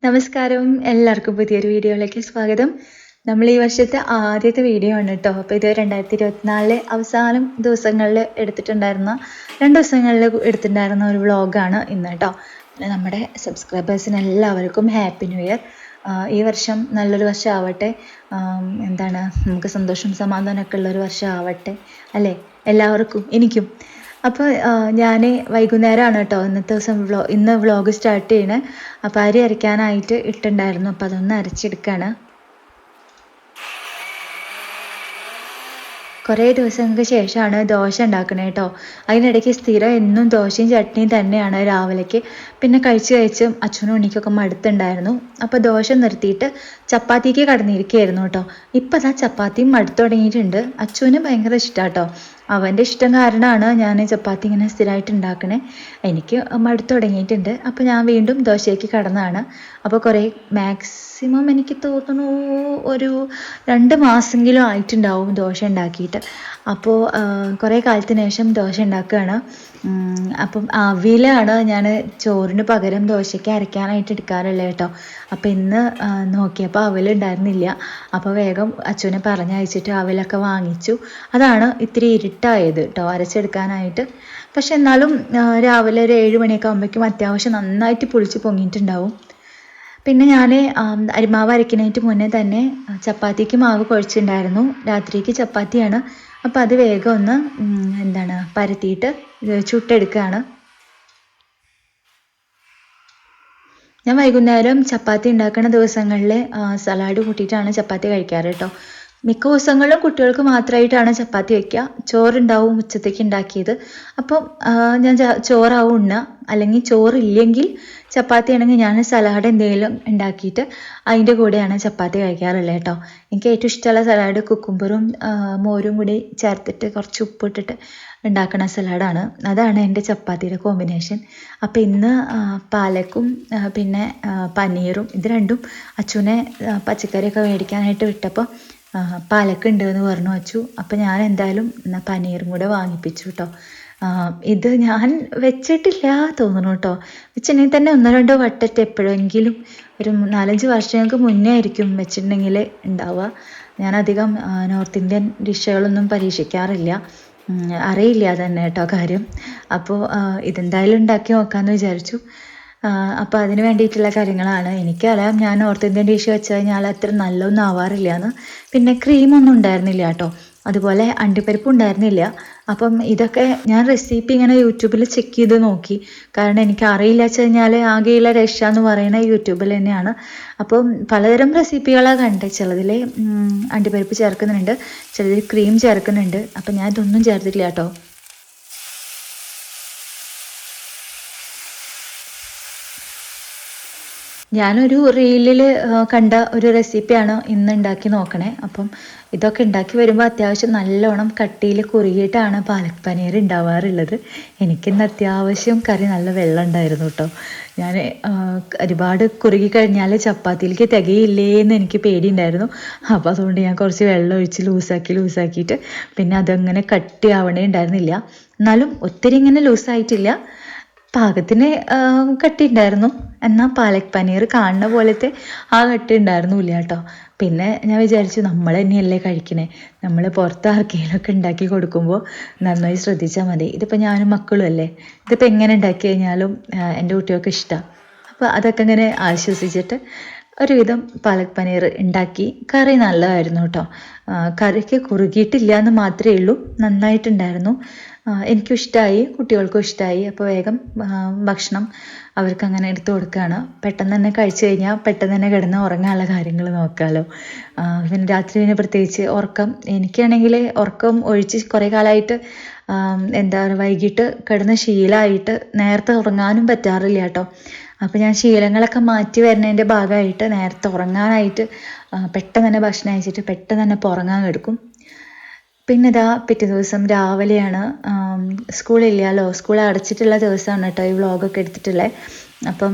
നമസ്കാരം, എല്ലാവർക്കും പുതിയൊരു വീഡിയോയിലേക്ക് സ്വാഗതം. നമ്മൾ ഈ വർഷത്തെ ആദ്യത്തെ വീഡിയോ ആണ് കേട്ടോ. അപ്പോൾ ഇത് 2024 അവസാനം ദിവസങ്ങളിൽ എടുത്തിട്ടുണ്ടായിരുന്ന 2 ദിവസങ്ങളിൽ എടുത്തിട്ടുണ്ടായിരുന്ന ഒരു വ്ളോഗാണ് ഇന്ന് കേട്ടോ. നമ്മുടെ സബ്സ്ക്രൈബേഴ്സിന് എല്ലാവർക്കും ഹാപ്പി ന്യൂ ഇയർ. ഈ വർഷം നല്ലൊരു വർഷം ആവട്ടെ. നമുക്ക് സന്തോഷം സമാധാനമൊക്കെ ഉള്ളൊരു വർഷം ആവട്ടെ അല്ലേ, എല്ലാവർക്കും, എനിക്കും. അപ്പോൾ ഞാൻ വൈകുന്നേരമാണ് കേട്ടോ ഇന്നത്തെ ദിവസം ഇന്ന് വ്ളോഗ് സ്റ്റാർട്ട് ചെയ്യണേ. അപ്പോൾ അരി അരയ്ക്കാനായിട്ട് ഇട്ടുണ്ടായിരുന്നു, അപ്പോൾ അതൊന്ന് അരച്ചെടുക്കുകയാണ്. കുറേ ദിവസങ്ങൾക്ക് ശേഷമാണ് ദോശ ഉണ്ടാക്കണേ കേട്ടോ. അതിനിടയ്ക്ക് സ്ഥിരം എന്നും ദോശയും ചട്നിയും തന്നെയാണ് രാവിലേക്ക്. പിന്നെ കഴിച്ച് അച്ഛനും ഉണ്ണിക്കൊക്കെ മടുത്തുണ്ടായിരുന്നു. അപ്പോൾ ദോശ നിർത്തിയിട്ട് ചപ്പാത്തിക്ക് കടന്നിരിക്കുകയായിരുന്നു കേട്ടോ. ഇപ്പം അതാ ചപ്പാത്തിയും മടുത്തു തുടങ്ങിയിട്ടുണ്ട്. അച്ഛന് ഭയങ്കര ഇഷ്ടമാണ് കേട്ടോ. അവൻ്റെ ഇഷ്ടം കാരണമാണ് ഞാൻ ചപ്പാത്തി ഇങ്ങനെ സ്ഥിരമായിട്ട് ഉണ്ടാക്കണേ. എനിക്ക് മടുത്തു തുടങ്ങിയിട്ടുണ്ട്. അപ്പോൾ ഞാൻ വീണ്ടും ദോശയ്ക്ക് കടന്നതാണ്. അപ്പോൾ മാക്സിമം എനിക്ക് തോന്നുന്നു ഒരു 2 മാസമെങ്കിലും ആയിട്ടുണ്ടാവും ദോശ ഉണ്ടാക്കിയിട്ട്. അപ്പോൾ കുറേ കാലത്തിന് ശേഷം ദോശ ഉണ്ടാക്കുകയാണ്. അപ്പം അവിലാണ് ഞാൻ ചോറിന് പകരം ദോശയ്ക്ക് അരയ്ക്കാനായിട്ട് എടുക്കാറുള്ളത് കേട്ടോ. അപ്പോൾ ഇന്ന് നോക്കിയപ്പോൾ അവലുണ്ടായിരുന്നില്ല. അപ്പോൾ വേഗം അച്ഛനെ പറഞ്ഞയച്ചിട്ട് അവലൊക്കെ വാങ്ങിച്ചു. അതാണ് ഇത്തിരി ഇരുട്ടായത് കേട്ടോ അരച്ചെടുക്കാനായിട്ട്. പക്ഷെ എന്നാലും രാവിലെ ഒരു 7 മണിയൊക്കെ ആകുമ്പോഴേക്കും അത്യാവശ്യം നന്നായിട്ട് പുളിച്ച് പൊങ്ങിയിട്ടുണ്ടാവും. പിന്നെ ഞാൻ അരിമാവ് അരയ്ക്കുന്നതിന് മുന്നേ തന്നെ ചപ്പാത്തിക്ക് മാവ് കുഴച്ചിട്ടുണ്ടായിരുന്നു. രാത്രിക്ക് ചപ്പാത്തിയാണ്. അപ്പോൾ അത് വേഗം ഒന്ന് പരത്തിയിട്ട് ചുട്ടെടുക്കുകയാണ്. ഞാൻ വൈകുന്നേരം ചപ്പാത്തി ഉണ്ടാക്കുന്ന ദിവസങ്ങളിൽ സലാഡ് കൂട്ടിയിട്ടാണ് ചപ്പാത്തി കഴിക്കാറ് കേട്ടോ. മിക്ക ദിവസങ്ങളിലും കുട്ടികൾക്ക് മാത്രമായിട്ടാണ് ചപ്പാത്തി വയ്ക്കുക. ചോറുണ്ടാവും ഉച്ചത്തേക്ക് ഉണ്ടാക്കിയത്. അപ്പം ഞാൻ ചോറാവും ഉണ്ണുക. അല്ലെങ്കിൽ ചോറില്ലെങ്കിൽ ചപ്പാത്തി ആണെങ്കിൽ ഞാൻ സലാഡ് എന്തെങ്കിലും ഉണ്ടാക്കിയിട്ട് അതിൻ്റെ കൂടെയാണ് ചപ്പാത്തി കഴിക്കാറുള്ളത് കേട്ടോ. എനിക്ക് ഏറ്റവും ഇഷ്ടമുള്ള സലാഡ് കുക്കുംബറും മോരും കൂടി ചേർത്തിട്ട് കുറച്ച് ഉപ്പിട്ടിട്ട് ഉണ്ടാക്കുന്ന സലാഡാണ്. അതാണ് എൻ്റെ ചപ്പാത്തിയുടെ കോമ്പിനേഷൻ. അപ്പോൾ ഇന്ന് പാലക്കും പിന്നെ പനീറും ഇത് രണ്ടും അച്ഛനെ പച്ചക്കറിയൊക്കെ മേടിക്കാനായിട്ട് വിട്ടപ്പോൾ പാലക്ക് ഉണ്ട് എന്ന് പറഞ്ഞു അച്ചു. അപ്പോൾ ഞാൻ എന്തായാലും പനീറും കൂടെ വാങ്ങിപ്പിച്ചു കേട്ടോ. ഇത് ഞാൻ വെച്ചിട്ടില്ല തോന്നുന്നു കേട്ടോ. വെച്ചിട്ടുണ്ടെങ്കിൽ തന്നെ 1-2 വട്ടത്തെ എപ്പോഴെങ്കിലും ഒരു 4-5 വർഷങ്ങൾക്ക് മുന്നേ ആയിരിക്കും വെച്ചിട്ടുണ്ടെങ്കിൽ ഉണ്ടാവുക. ഞാനധികം നോർത്ത് ഇന്ത്യൻ ഡിഷുകളൊന്നും പരീക്ഷിക്കാറില്ല, അറിയില്ല തന്നെ കേട്ടോ കാര്യം. അപ്പോൾ ഇതെന്തായാലും ഉണ്ടാക്കി നോക്കാമെന്ന് വിചാരിച്ചു. അപ്പോൾ അതിന് വേണ്ടിയിട്ടുള്ള കാര്യങ്ങളാണ്. എനിക്കറിയാം ഞാൻ നോർത്ത് ഇന്ത്യൻ ഡിഷ് വെച്ച് കഴിഞ്ഞാൽ അത്ര നല്ലതൊന്നും ആവാറില്ല എന്ന്. പിന്നെ ക്രീമൊന്നും ഉണ്ടായിരുന്നില്ല കേട്ടോ. അതുപോലെ അണ്ടിപ്പരിപ്പ് ഉണ്ടായിരുന്നില്ല. അപ്പം ഇതൊക്കെ ഞാൻ റെസിപ്പി ഇങ്ങനെ യൂട്യൂബിൽ ചെക്ക് ചെയ്ത് നോക്കി. കാരണം എനിക്ക് അറിയില്ല വെച്ച് കഴിഞ്ഞാൽ ആകെയുള്ള രക്ഷ എന്ന് പറയുന്നത് യൂട്യൂബിൽ തന്നെയാണ്. അപ്പം പലതരം റെസിപ്പികളാണ് കണ്ടത്. ചിലതിൽ അണ്ടിപ്പരിപ്പ് ചേർക്കുന്നുണ്ട്, ചിലതിൽ ക്രീം ചേർക്കുന്നുണ്ട്. അപ്പം ഞാൻ ഇതൊന്നും ചേർത്തിട്ടില്ല കേട്ടോ. ഞാനൊരു റീലിൽ കണ്ട ഒരു റെസിപ്പിയാണ് ഇന്ന് ഉണ്ടാക്കി നോക്കണേ. അപ്പം ഇതൊക്കെ ഉണ്ടാക്കി വരുമ്പോൾ അത്യാവശ്യം നല്ലോണം കട്ടിയിൽ കുറുകിയിട്ടാണ് പാലക് പനീർ ഉണ്ടാവാറുള്ളത്. എനിക്കിന്ന് അത്യാവശ്യം കറി നല്ല വെള്ളം ഉണ്ടായിരുന്നു കേട്ടോ. ഞാൻ ഒരുപാട് കുറുകി കഴിഞ്ഞാൽ ചപ്പാത്തിയിലേക്ക് തികയില്ലേന്ന് എനിക്ക് പേടിയുണ്ടായിരുന്നു. അപ്പോൾ അതുകൊണ്ട് ഞാൻ കുറച്ച് വെള്ളം ഒഴിച്ച് ലൂസാക്കിയിട്ട് പിന്നെ അതങ്ങനെ കട്ടിയാവണേ ഉണ്ടായിരുന്നില്ല. എന്നാലും ഒത്തിരി ഇങ്ങനെ ലൂസായിട്ടില്ല, പാകത്തിന് കട്ടി ഉണ്ടായിരുന്നു. എന്നാൽ പാലക് പനീർ കാണുന്ന പോലത്തെ ആ കട്ടി ഉണ്ടായിരുന്നില്ല കേട്ടോ. പിന്നെ ഞാൻ വിചാരിച്ചു നമ്മൾ തന്നെയല്ലേ കഴിക്കണേ, നമ്മൾ പുറത്ത് ആർക്കെങ്കിലുമൊക്കെ ഉണ്ടാക്കി കൊടുക്കുമ്പോൾ നന്നായി ശ്രദ്ധിച്ചാൽ മതി. ഇതിപ്പോൾ ഞാനും മക്കളും അല്ലേ, ഇതിപ്പോൾ എങ്ങനെ ഉണ്ടാക്കി കഴിഞ്ഞാലും എൻ്റെ കുട്ടികൾക്ക് ഇഷ്ടമാണ്. അപ്പോൾ അതൊക്കെ ഇങ്ങനെ ആശ്വസിച്ചിട്ട് ഒരുവിധം പാലക് പനീർ ഉണ്ടാക്കി. കറി നല്ലതായിരുന്നു കേട്ടോ. കറിക്ക് കുറുകിയിട്ടില്ല എന്ന് മാത്രമേ ഉള്ളൂ, നന്നായിട്ടുണ്ടായിരുന്നു. എനിക്കും ഇഷ്ടമായി, കുട്ടികൾക്കും ഇഷ്ടമായി. അപ്പോൾ വേഗം ഭക്ഷണം അവർക്ക് അങ്ങനെ എടുത്തു കൊടുക്കുകയാണ്. പെട്ടെന്ന് തന്നെ കഴിച്ചു കഴിഞ്ഞാൽ പെട്ടെന്ന് തന്നെ കിടന്ന് ഉറങ്ങാനുള്ള കാര്യങ്ങൾ നോക്കാമല്ലോ. പിന്നെ രാത്രി പിന്നെ പ്രത്യേകിച്ച് ഉറക്കം, എനിക്കാണെങ്കിൽ ഉറക്കം ഒഴിച്ച് കുറേ കാലമായിട്ട് വൈകിട്ട് കിടന്ന് ശീലമായിട്ട് നേരത്തെ ഉറങ്ങാനും പറ്റാറില്ല കേട്ടോ. അപ്പോൾ ഞാൻ ശീലങ്ങളൊക്കെ മാറ്റി വരുന്നതിൻ്റെ ഭാഗമായിട്ട് നേരത്തെ ഉറങ്ങാനായിട്ട് പെട്ടെന്ന് തന്നെ ഭക്ഷണം കഴിച്ചിട്ട് പെട്ടെന്ന് തന്നെ ഉറങ്ങാൻ കിടക്കും. പിന്നെ ഇതാ പിറ്റേ ദിവസം രാവിലെയാണ്. സ്കൂളില്ലല്ലോ, സ്കൂൾ അടച്ചിട്ടുള്ള ദിവസമാണ് കേട്ടോ ഈ വ്ളോഗൊക്കെ എടുത്തിട്ടുള്ളത്. അപ്പം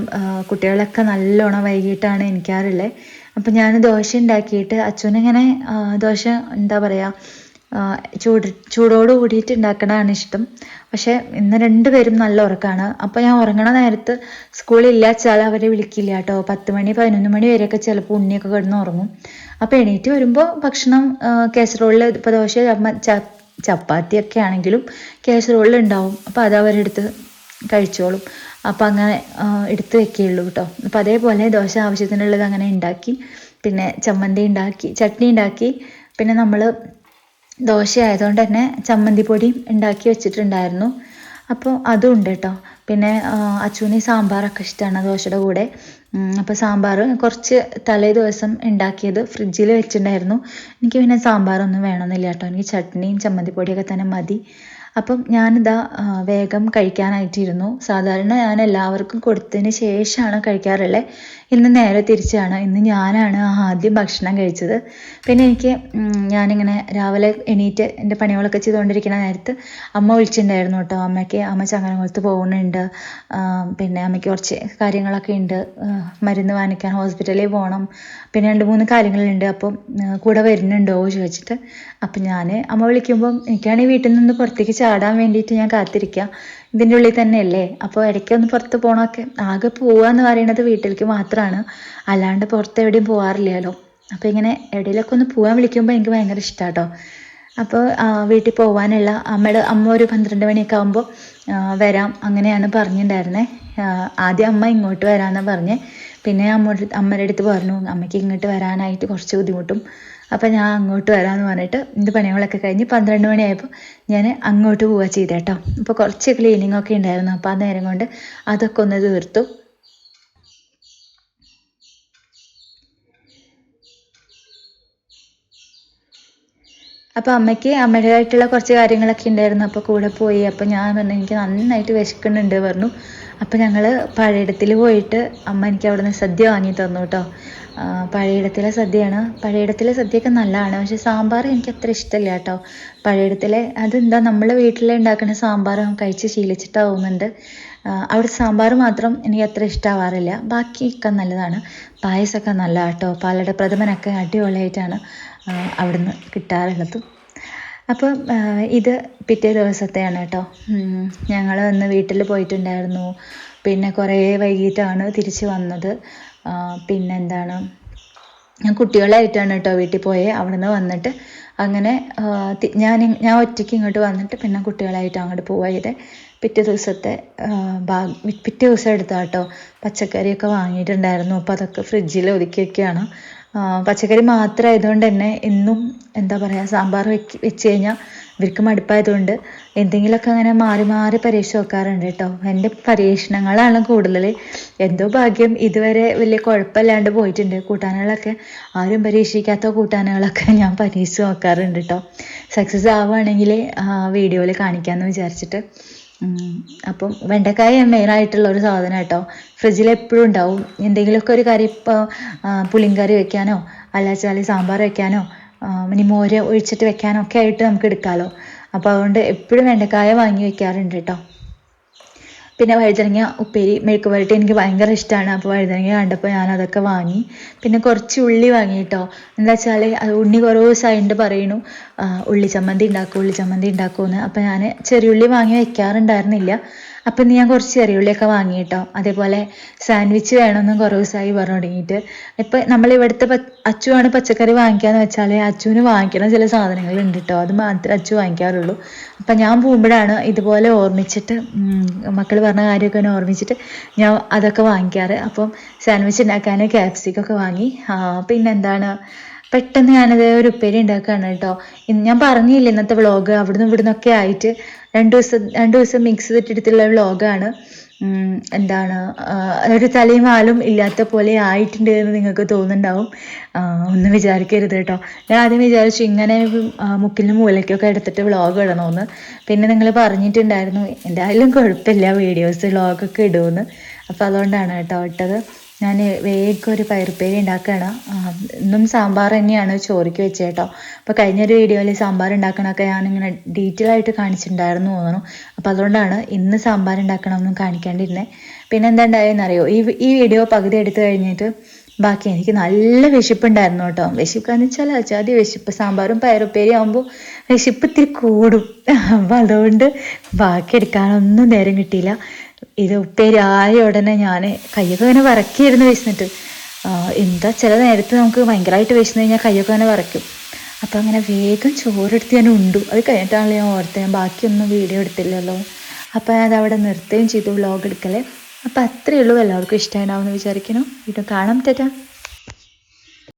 കുട്ടികളൊക്കെ നല്ലോണം വൈകിട്ടാണ് എണീക്കാറുള്ളത്. അപ്പം ഞാൻ ദോശ ഉണ്ടാക്കിയിട്ട് അച്ഛനിങ്ങനെ ദോശ ചൂടോട് കൂടിയിട്ട് ഉണ്ടാക്കണതാണ് ഇഷ്ടം. പക്ഷേ ഇന്ന് രണ്ടുപേരും നല്ല ഉറക്കമാണ്. അപ്പോൾ ഞാൻ ഉറങ്ങണ നേരത്ത് സ്കൂളില്ല വെച്ചാൽ അവരെ വിളിക്കില്ല കേട്ടോ. 10 മണി 11 മണി വരെയൊക്കെ ചിലപ്പോൾ ഉണ്ണിയൊക്കെ കിടന്ന് ഉറങ്ങും. അപ്പോൾ എണീറ്റ് വരുമ്പോൾ ഭക്ഷണം കാസറോളിൽ ഇപ്പോൾ ദോശ ചപ്പാത്തിയൊക്കെ ആണെങ്കിലും കാസറോളിൽ ഉണ്ടാവും. അപ്പോൾ അത് അവരെടുത്ത് കഴിച്ചോളും. അപ്പോൾ അങ്ങനെ എടുത്ത് വെക്കുകയുള്ളൂ കേട്ടോ. അപ്പോൾ അതേപോലെ ദോശ ആവശ്യത്തിനുള്ളത് അങ്ങനെ ഉണ്ടാക്കി, പിന്നെ ചമ്മന്തി ഉണ്ടാക്കി, ചട്നി ഉണ്ടാക്കി, പിന്നെ നമ്മൾ ദോശ ആയതുകൊണ്ട് തന്നെ ചമ്മന്തി പൊടിയും ഉണ്ടാക്കി വെച്ചിട്ടുണ്ടായിരുന്നു. അപ്പോൾ അതും ഉണ്ട് കേട്ടോ. പിന്നെ അച്ചുവിന് സാമ്പാറൊക്കെ ഇഷ്ടമാണ് ദോശയുടെ കൂടെ. അപ്പോൾ സാമ്പാർ കുറച്ച് തലേ ദിവസം ഉണ്ടാക്കിയത് ഫ്രിഡ്ജിൽ വെച്ചിട്ടുണ്ടായിരുന്നു. എനിക്ക് പിന്നെ സാമ്പാറൊന്നും വേണമെന്നില്ല കേട്ടോ. എനിക്ക് ചട്നിയും ചമ്മന്തി പൊടിയൊക്കെ തന്നെ മതി. അപ്പം ഞാനിതാ വേഗം കഴിക്കാനായിട്ടിരുന്നു. സാധാരണ ഞാൻ എല്ലാവർക്കും കൊടുത്തതിന് ശേഷമാണ് കഴിക്കാറുള്ളത്. ഇന്ന് നേരെ തിരിച്ചാണ്. ഇന്ന് ഞാനാണ് ആദ്യം ഭക്ഷണം കഴിച്ചത്. പിന്നെ എനിക്ക് ഞാനിങ്ങനെ രാവിലെ എണീറ്റ് എൻ്റെ പണികളൊക്കെ ചെയ്തുകൊണ്ടിരിക്കുന്ന നേരത്ത് അമ്മ വിളിച്ചിട്ടുണ്ടായിരുന്നു കേട്ടോ. അമ്മ ചങ്ങനകുളത്ത് പോകുന്നുണ്ട്, പിന്നെ അമ്മയ്ക്ക് കുറച്ച് കാര്യങ്ങളൊക്കെ ഉണ്ട്, മരുന്ന് വാങ്ങിക്കാൻ ഹോസ്പിറ്റലിൽ പോകണം, പിന്നെ 2-3 കാര്യങ്ങളുണ്ട്, അപ്പം കൂടെ വരുന്നുണ്ടോ ചോദിച്ചിട്ട്. അപ്പം അമ്മ വിളിക്കുമ്പം എനിക്കാണെങ്കിൽ വീട്ടിൽ നിന്ന് പുറത്തേക്ക് ചാടാൻ വേണ്ടിയിട്ട് ഞാൻ കാത്തിരിക്കുക. ഇതിൻ്റെ ഉള്ളിൽ തന്നെയല്ലേ, അപ്പോൾ ഇടയ്ക്കൊന്ന് പുറത്ത് പോകണമൊക്കെ. ആകെ പോവുക എന്ന് പറയുന്നത് വീട്ടിലേക്ക് മാത്രമാണ്, അല്ലാണ്ട് പുറത്ത് എവിടെയും പോകാറില്ലല്ലോ. അപ്പോൾ ഇങ്ങനെ എവിടെയെങ്കിലൊക്കെ ഒന്ന് പോകാൻ വിളിക്കുമ്പോൾ എനിക്ക് ഭയങ്കര ഇഷ്ടമാണ് കേട്ടോ. അപ്പോൾ വീട്ടിൽ പോകാനുള്ള അമ്മ ഒരു 12 മണിയൊക്കെ ആകുമ്പോൾ വരാം അങ്ങനെയാണ് പറഞ്ഞിട്ടുണ്ടായിരുന്നത്. ആദ്യം അമ്മ ഇങ്ങോട്ട് വരാമെന്നാണ് പറഞ്ഞ്. പിന്നെ അമ്മയുടെ അടുത്ത് പറഞ്ഞു അമ്മയ്ക്ക് ഇങ്ങോട്ട് വരാനായിട്ട് കുറച്ച് ബുദ്ധിമുട്ടും, അപ്പം ഞാൻ അങ്ങോട്ട് വരാമെന്ന് പറഞ്ഞിട്ട് എൻ്റെ പണികളൊക്കെ കഴിഞ്ഞ് 12 മണിയായപ്പോൾ ഞാൻ അങ്ങോട്ട് പോവുക ചെയ്തേ കേട്ടോ. അപ്പോൾ കുറച്ച് ക്ലീനിങ് ഒക്കെ ഉണ്ടായിരുന്നു. അപ്പോൾ ആ നേരം കൊണ്ട് അതൊക്കെ ഒന്ന് തീർത്തു. അപ്പോൾ അമ്മയ്ക്ക് അമ്മയുടേതായിട്ടുള്ള കുറച്ച് കാര്യങ്ങളൊക്കെ ഉണ്ടായിരുന്നു. അപ്പോൾ കൂടെ പോയി. അപ്പോൾ ഞാൻ പറഞ്ഞു എനിക്ക് നന്നായിട്ട് വിശക്കുന്നുണ്ട് പറഞ്ഞു. അപ്പോൾ ഞങ്ങൾ പഴയിടത്തിൽ പോയിട്ട് അമ്മ എനിക്ക് അവിടെ നിന്ന് സദ്യ വാങ്ങി തന്നു കേട്ടോ. പഴയിടത്തിലെ സദ്യയാണ്. പഴയിടത്തിലെ സദ്യയൊക്കെ നല്ലതാണ്, പക്ഷെ സാമ്പാർ എനിക്ക് അത്ര ഇഷ്ടമില്ല കേട്ടോ. പഴയിടത്തിലെ അതെന്താ നമ്മൾ വീട്ടിൽ ഉണ്ടാക്കുന്ന സാമ്പാർ കഴിച്ച് ശീലിച്ചിട്ടാവുന്നുണ്ട്. അവിടുത്തെ സാമ്പാർ മാത്രം എനിക്ക് അത്ര ഇഷ്ടമാവാറില്ല. ബാക്കിയൊക്കെ നല്ലതാണ്. പായസമൊക്കെ നല്ല കേട്ടോ. പാലട പ്രഥമനൊക്കെ അടിപൊളിയായിട്ടാണ് അവിടുന്ന് കിട്ടാറുള്ളത്. അപ്പം ഇത് പിറ്റേ ദിവസത്തെയാണ് കേട്ടോ. ഞങ്ങൾ അന്ന് വീട്ടിൽ പോയിട്ടുണ്ടായിരുന്നു. പിന്നെ കുറേ വൈകിട്ടാണ് തിരിച്ച് വന്നത്. പിന്നെന്താണ്, ഞാൻ കുട്ടികളായിട്ടാണ് കേട്ടോ വീട്ടിൽ പോയത്. അവിടുന്ന് വന്നിട്ട് അങ്ങനെ ഞാൻ ഒറ്റയ്ക്ക് ഇങ്ങോട്ട് വന്നിട്ട് പിന്നെ കുട്ടികളായിട്ട് അങ്ങോട്ട് പോയത്. പിറ്റേ ദിവസം എടുത്താൽ കേട്ടോ പച്ചക്കറിയൊക്കെ വാങ്ങിയിട്ടുണ്ടായിരുന്നു. അപ്പോൾ അതൊക്കെ ഫ്രിഡ്ജിൽ ഒതുക്കി വയ്ക്കുകയാണ്. പച്ചക്കറി മാത്രമായതുകൊണ്ട് തന്നെ എന്നും എന്താ പറയുക സാമ്പാർ വെച്ച് കഴിഞ്ഞാൽ ഇവർക്ക് മടുപ്പായതുകൊണ്ട് എന്തെങ്കിലുമൊക്കെ അങ്ങനെ മാറി മാറി പരീക്ഷിച്ച് നോക്കാറുണ്ട് കേട്ടോ. എൻ്റെ പരീക്ഷണങ്ങളാണ് കൂടുതൽ. എന്തോ ഭാഗ്യം ഇതുവരെ വലിയ കുഴപ്പമില്ലാണ്ട് പോയിട്ടുണ്ട്. കൂട്ടാനുകളൊക്കെ ആരും പരീക്ഷിക്കാത്ത കൂട്ടാനുകളൊക്കെ ഞാൻ പരീക്ഷിച്ച് നോക്കാറുണ്ട് കേട്ടോ. സക്സസ് ആവുകയാണെങ്കിൽ വീഡിയോയിൽ കാണിക്കാമെന്ന് വിചാരിച്ചിട്ട്. അപ്പം വെണ്ടക്കായ മെയിനായിട്ടുള്ള ഒരു സാധനം കേട്ടോ. ഫ്രിഡ്ജിൽ എപ്പോഴും ഉണ്ടാവും. എന്തെങ്കിലുമൊക്കെ ഒരു കറി, ഇപ്പോൾ പുളിങ്കറി വെക്കാനോ അല്ലാച്ചാൽ സാമ്പാർ വെക്കാനോ ഇനി മോര് ഒഴിച്ചിട്ട് വെക്കാനോ ഒക്കെ ആയിട്ട് നമുക്ക് എടുക്കാമല്ലോ. അപ്പോൾ അതുകൊണ്ട് എപ്പോഴും വെണ്ടക്കായ വാങ്ങി വെക്കാറുണ്ട് കേട്ടോ. പിന്നെ വഴുതനങ്ങ ഉപ്പേരി മെഴുക്ക് പുരട്ടി എനിക്ക് ഭയങ്കര ഇഷ്ടമാണ്. അപ്പോൾ വഴുതനങ്ങ കണ്ടപ്പോൾ ഞാനതൊക്കെ വാങ്ങി. പിന്നെ കുറച്ച് ഉള്ളി വാങ്ങി കേട്ടോ. എന്താ വെച്ചാൽ അത് ഉണ്ണി കുറേ ദിവസമായിട്ട് പറയുന്നു ഉള്ളി ചമ്മന്തി ഉണ്ടാക്കുമെന്ന്. അപ്പോൾ ഞാൻ ചെറിയുള്ളി വാങ്ങി വെക്കാറുണ്ടായിരുന്നില്ല. അപ്പം ഇന്ന് ഞാൻ കുറച്ച് ചെറിയുള്ളിയൊക്കെ വാങ്ങി കേട്ടോ. അതേപോലെ സാൻഡ്വിച്ച് വേണമെന്നും കുറേ ദിവസമായി പറഞ്ഞു തുടങ്ങിയിട്ട്. ഇപ്പം നമ്മളിവിടുത്തെ അച്ചുവാണ് പച്ചക്കറി വാങ്ങിക്കാന്ന് വെച്ചാൽ അച്ചുവിന് വാങ്ങിക്കുന്ന ചില സാധനങ്ങളുണ്ട് കേട്ടോ. അത് മാത്രമേ അച്ചു വാങ്ങിക്കാറുള്ളൂ. അപ്പം ഞാൻ പോകുമ്പോഴാണ് ഇതുപോലെ ഓർമ്മിച്ചിട്ട് മക്കൾ പറഞ്ഞ കാര്യമൊക്കെ എന്നെ ഓർമ്മിച്ചിട്ട് ഞാൻ അതൊക്കെ വാങ്ങിക്കാറ്. അപ്പം സാൻഡ്വിച്ച് ഉണ്ടാക്കാൻ ക്യാപ്സിക്കൊക്കെ വാങ്ങി. പിന്നെന്താണ്, പെട്ടെന്ന് ഞാനത് ഒരു ഉപ്പേരി ഉണ്ടാക്കുകയാണ് കേട്ടോ. ഞാൻ പറഞ്ഞില്ല ഇന്നത്തെ വ്ളോഗ് അവിടുന്ന് ഇവിടുന്നൊക്കെ ആയിട്ട് 2 ദിവസം മിക്സ് ചെയ്തിട്ടെടുത്തുള്ള വ്ളോഗാണ്. എന്താണ്, ഒരു തലയും വാലും ഇല്ലാത്ത പോലെ ആയിട്ടുണ്ട് എന്ന് നിങ്ങൾക്ക് തോന്നുന്നുണ്ടാവും. ഒന്നും വിചാരിക്കരുത് കേട്ടോ. ഞാൻ ആദ്യം വിചാരിച്ചു ഇങ്ങനെ മുക്കിലും മൂലയ്ക്കൊക്കെ എടുത്തിട്ട് വ്ളോഗ് ഇടണമെന്ന്. പിന്നെ നിങ്ങൾ പറഞ്ഞിട്ടുണ്ടായിരുന്നു എന്തായാലും കുഴപ്പമില്ല വീഡിയോസ് വ്ളോഗൊക്കെ ഇടുമെന്ന്. അപ്പോൾ അതുകൊണ്ടാണ് കേട്ടോ ഇട്ടത്. ഞാൻ വേഗം ഒരു പയറുപ്പേരി ഉണ്ടാക്കുകയാണ്. ഇന്നും സാമ്പാർ തന്നെയാണ് ചോറിക്ക് വെച്ചത് കേട്ടോ. അപ്പോൾ കഴിഞ്ഞൊരു വീഡിയോയിൽ സാമ്പാർ ഉണ്ടാക്കണമൊക്കെ ഞാനിങ്ങനെ ഡീറ്റെയിൽ ആയിട്ട് കാണിച്ചിട്ടുണ്ടായിരുന്നു തോന്നുന്നു. അപ്പോൾ അതുകൊണ്ടാണ് ഇന്ന് സാമ്പാർ ഉണ്ടാക്കണമെന്നും കാണിക്കാണ്ടിരുന്നത്. പിന്നെ എന്താ ഉണ്ടായെന്നറിയോ, ഈ വീഡിയോ പകുതി എടുത്തു കഴിഞ്ഞിട്ട് ബാക്കി എനിക്ക് നല്ല വിശപ്പുണ്ടായിരുന്നു കേട്ടോ. വിശപ്പെന്ന് വെച്ചാൽ അജാതി വിശപ്പ്. സാമ്പാറും പയറുപ്പേരി ആകുമ്പോൾ വിശപ്പ് ഇത്തിരി കൂടും. അപ്പം അതുകൊണ്ട് ബാക്കി എടുക്കാനൊന്നും നേരം കിട്ടിയില്ല. ഇത് ഉപ്പേരി ആയ ഉടനെ ഞാൻ കയ്യൊക്കെ ഇങ്ങനെ വിറക്കിയിരുന്നു വിശന്നിട്ട്. എന്താ ചില നേരത്ത് നമുക്ക് ഭയങ്കരമായിട്ട് വിശന്ന് കഴിഞ്ഞാൽ കയ്യൊക്കെ അങ്ങനെ വിറയ്ക്കും. അപ്പം അങ്ങനെ വേഗം ചോറെടുത്ത് ഞാൻ ഉണ്ടു. അത് കഴിഞ്ഞിട്ടാണല്ലോ ഞാൻ ഓർത്തത് ഞാൻ ബാക്കിയൊന്നും വീഡിയോ എടുത്തില്ലല്ലോ. അപ്പം ഞാൻ അതവിടെ നിർത്തുകയും ചെയ്തു വ്ളോഗ് എടുക്കലേ. അപ്പം അത്രയേ ഉള്ളൂ. എല്ലാവർക്കും ഇഷ്ടമായിട്ടുണ്ടാവുമെന്ന് വിചാരിക്കുന്നു. വീഡിയോ കാണാം. ടാറ്റാ.